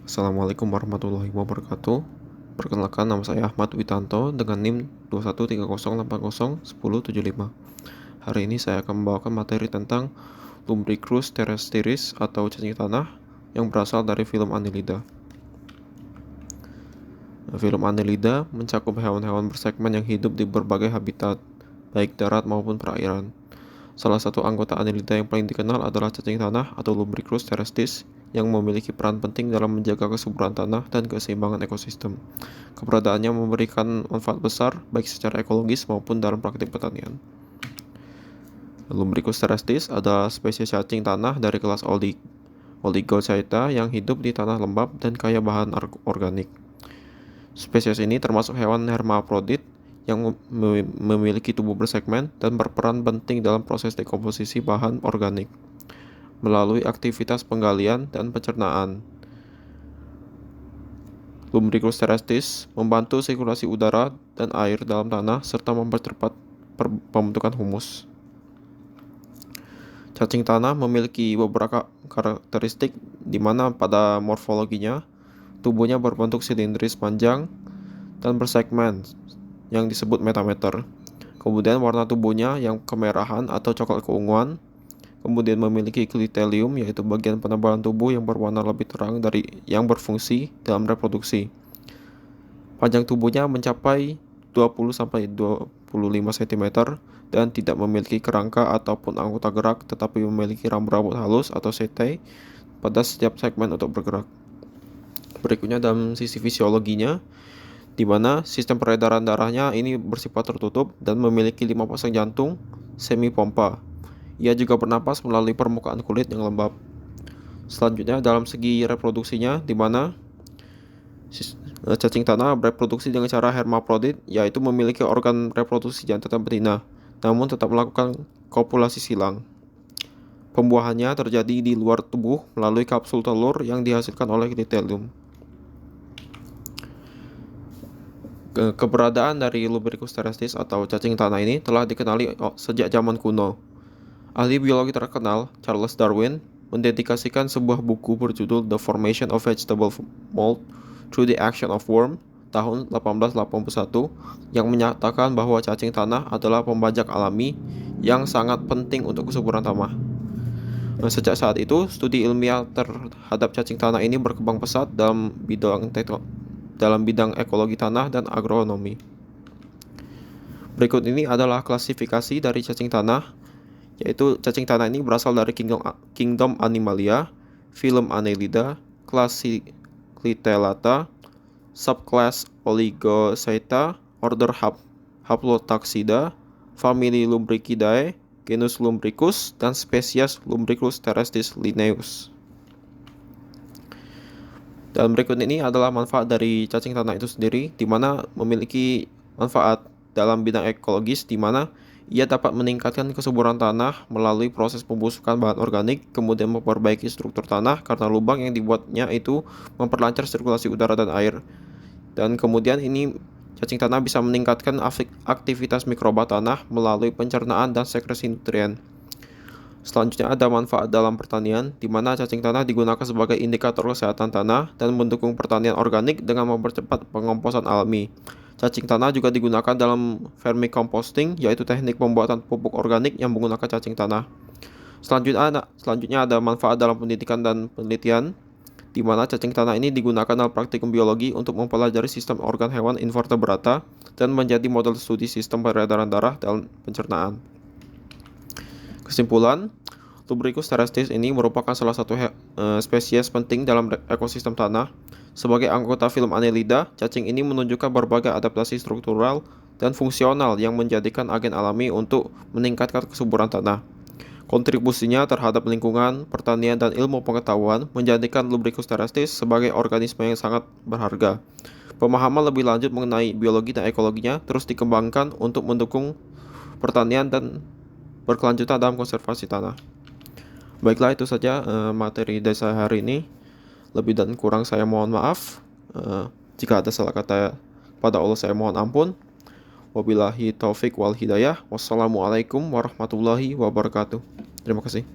Assalamualaikum warahmatullahi wabarakatuh. Perkenalkan, nama saya Ahmad Witanto dengan NIM 21308010175. Hari ini saya akan membawakan materi tentang Lumbricus terrestris atau cacing tanah yang berasal dari film Annelida. Film Annelida mencakup hewan-hewan bersegmen yang hidup di berbagai habitat, baik darat maupun perairan. Salah satu anggota Annelida yang paling dikenal adalah cacing tanah atau Lumbricus terrestris yang memiliki peran penting dalam menjaga kesuburan tanah dan keseimbangan ekosistem. Keberadaannya memberikan manfaat besar baik secara ekologis maupun dalam praktik pertanian. Lumbricus terrestris adalah spesies cacing tanah dari kelas Oligochaeta yang hidup di tanah lembab dan kaya bahan organik. Spesies ini termasuk hewan hermaprodit yang memiliki tubuh bersegmen dan berperan penting dalam proses dekomposisi bahan organik melalui aktivitas penggalian dan pencernaan. Lumbricus terrestris membantu sirkulasi udara dan air dalam tanah serta mempercepat pembentukan humus. Cacing tanah memiliki beberapa karakteristik di mana pada morfologinya tubuhnya berbentuk silindris panjang dan bersegmen yang disebut metameter. Kemudian warna tubuhnya yang kemerahan atau coklat keunguan. Kemudian memiliki klitelium, yaitu bagian penebalan tubuh yang berwarna lebih terang dari yang berfungsi dalam reproduksi. Panjang tubuhnya mencapai 20-25 cm dan tidak memiliki kerangka ataupun anggota gerak, tetapi memiliki rambut-rambut halus atau setae pada setiap segmen untuk bergerak. Berikutnya dalam sisi fisiologinya, di mana sistem peredaran darahnya ini bersifat tertutup dan memiliki 5 pasang jantung semi pompa. Ia juga bernapas melalui permukaan kulit yang lembab. Selanjutnya dalam segi reproduksinya, di mana cacing tanah bereproduksi dengan cara hermaprodit, yaitu memiliki organ reproduksi jantan dan betina, namun tetap melakukan kopulasi silang. Pembuahannya terjadi di luar tubuh melalui kapsul telur yang dihasilkan oleh klitelium. Keberadaan dari Lumbricus terrestris atau cacing tanah ini telah dikenali sejak zaman kuno. Ahli biologi terkenal, Charles Darwin, mendedikasikan sebuah buku berjudul The Formation of Vegetable Mold Through the Action of Worm tahun 1881 yang menyatakan bahwa cacing tanah adalah pembajak alami yang sangat penting untuk kesuburan tanah. Sejak saat itu, studi ilmiah terhadap cacing tanah ini berkembang pesat dalam bidang ekologi tanah dan agronomi. Berikut ini adalah klasifikasi dari cacing tanah, yaitu cacing tanah ini berasal dari Kingdom Animalia, Phylum Annelida, kelas Clitellata, subclass Oligochaeta, order Haplotaxida, famili Lumbricidae, genus Lumbricus, dan spesies Lumbricus terrestris Linnaeus. Dan berikut ini adalah manfaat dari cacing tanah itu sendiri, di mana memiliki manfaat dalam bidang ekologis, di mana ia dapat meningkatkan kesuburan tanah melalui proses pembusukan bahan organik, kemudian memperbaiki struktur tanah karena lubang yang dibuatnya itu memperlancar sirkulasi udara dan air. Dan kemudian ini cacing tanah bisa meningkatkan aktivitas mikroba tanah melalui pencernaan dan sekresi nutrien. Selanjutnya ada manfaat dalam pertanian, di mana cacing tanah digunakan sebagai indikator kesehatan tanah dan mendukung pertanian organik dengan mempercepat pengomposan alami. Cacing tanah juga digunakan dalam vermicomposting, yaitu teknik pembuatan pupuk organik yang menggunakan cacing tanah. Selanjutnya ada manfaat dalam pendidikan dan penelitian, di mana cacing tanah ini digunakan dalam praktikum biologi untuk mempelajari sistem organ hewan invertebrata dan menjadi model studi sistem peredaran darah dalam pencernaan. Kesimpulan, Lumbricus terrestris ini merupakan salah satu spesies penting dalam ekosistem tanah. Sebagai anggota film Annelida, cacing ini menunjukkan berbagai adaptasi struktural dan fungsional yang menjadikan agen alami untuk meningkatkan kesuburan tanah. Kontribusinya terhadap lingkungan, pertanian, dan ilmu pengetahuan menjadikan Lumbricus terrestris sebagai organisme yang sangat berharga. Pemahaman lebih lanjut mengenai biologi dan ekologinya terus dikembangkan untuk mendukung pertanian dan berkelanjutan dalam konservasi tanah. Baiklah, itu saja materi dari saya hari ini. Lebih dan kurang saya mohon maaf. Jika ada salah kata pada Allah saya mohon ampun. Wabillahi taufik wal hidayah. Wassalamualaikum warahmatullahi wabarakatuh. Terima kasih.